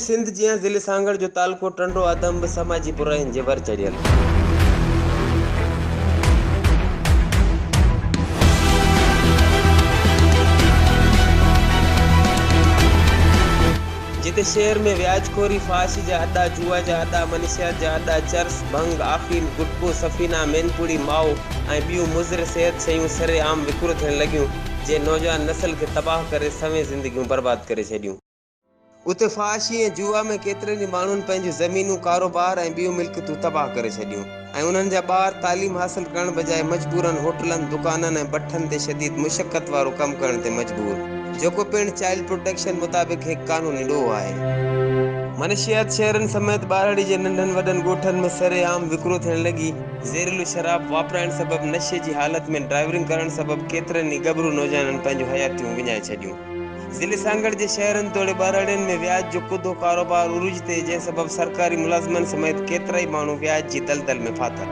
सिंध जियां ज़िले सांगड़ जो तालुको टंडो आदम बि समाजी बुराइयुनि जे वर चढ़ियल। जिते शहर में व्याजखोरी, फाशी जा अड्डा, जुआ जा अड्डा, मनशियात जा अड्डा, चर्स, भंग, आफीन, गुटको, सफ़ीना, मेनपुड़ी, माओ ऐं ॿियूं मुज़र सेहत शयूं सरेआम विकिरो थियण लॻियूं, जे नौजवान नस्ल खे तबाह करे सवें ज़िंदगियूं बर्बाद करे छॾियूं। उते फाशी ऐं जुआ में केतिरनि ई माण्हुनि पंहिंजूं ज़मीनूं, कारोबार ऐं ॿियूं मिल्कियतूं तबाह करे छॾियूं ऐं उन्हनि जा ॿार तालीम हासिल करण बजाए मजबूरनि होटलनि, दुकाननि ऐं भठनि ते शदीद मुशक़त वारो कमु करण ते मजबूर, जेको पिणु चाइल्ड प्रोटेक्शन मुताबिक़ हिकु कानूनी ॾोह आहे। मनशियात शहरनि समेत ॿारड़ी जे नंढनि वॾनि ॻोठनि में सरेआम विकिरो थियण लॻी। ज़हरीलो शराब वापराइण सबबि नशे जी हालत में ड्राइविंग करण सबबि केतिरनि ई गबरू नौजवाननि पंहिंजूं हयातियूं विञाए छॾियूं। ज़िले सांगड़ जे शहरनि तोड़े ॿारड़ियुनि में व्याज जो कुदो कारोबार उरूज ते, जंहिं सबबि सरकारी मुलाज़िमनि समेत केतिरा ई माण्हू व्याज जी दलदल में फाथल।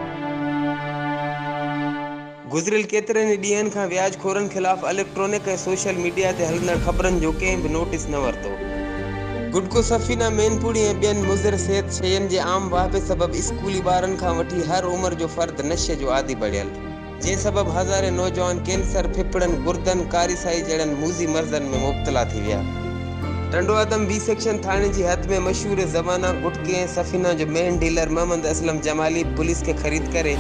गुज़िरियल केतिरनि ई ॾींहंनि खां व्याजखोरनि ख़िलाफ़ इलेक्ट्रॉनिक ऐं सोशल मीडिया ते हलंदड़ ख़बरनि जो कंहिं बि नोटिस न वरितो। गुटको, सफ़ीना, मेनपुड़ी ऐं ॿियनि मुज़र सेहत शयुनि जे आम वाहिपे सबबि स्कूली ॿारनि खां वठी हर उमिरि जो फ़र्द नशे जो आदी बणियल, जंहिं सबबि हज़ारे नौजवान कैंसर, फिफड़नि, गुर्दनि, कारीसाई जहिड़नि मूज़ी मर्ज़नि में मुब्तला थी विया। टंडो आदम बी सेक्शन थाणे जी हद में मशहूर ज़माना गुटके ऐं सफ़ीना जो main dealer Mohammad Aslam Jamali police खे ख़रीद करे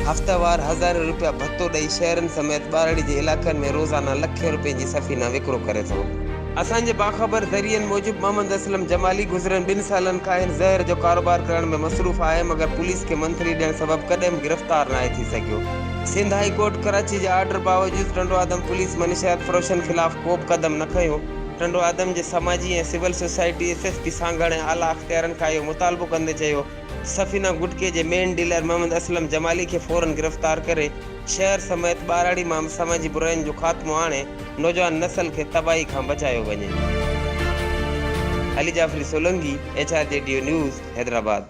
हफ़्तावार हज़ारे रुपया भत्तो ॾेई शहरनि समेत ॿारड़ी जे इलाइक़नि में रोज़ाना लखे रुपए जी सफ़ीना विकिरो करे थो। असांजे बाख़बर ज़रियनि मूजिबि मोहम्मद असलम जमाली गुज़िरियल 2 सालनि खां हिन ज़हर जो कारोबार करण में मसरूफ़ आहे, मगर पुलिस खे मंथली ॾियण सबबि कॾहिं बि गिरफ़्तार न आहे थी सघियो। सिंध हाई कोर्ट कराची जे आर्डर बावजूद टंडो आदम पुलिस मनशियात फ़रोशनि ख़िलाफ़ को बि क़दम न खयो। टंडो आदम जे समाजी ऐं सिविल सोसाइटी SSP सांगड़ ऐं आला अख़्तियारनि खां इहो मुतालबो कंदे चयो, सफ़ीना गुटके जे मेन डीलर मोहम्मद असलम जमाली खे फ़ौरन गिरफ़्तार करे शहर समेत ॿारड़ी मां समाजी बुराइयुनि जो ख़ात्मो आणे नौजवान नस्ल खे तबाही खां बचायो वञे। Ali Jafri Solanki, HRJDO news, Hyderabad.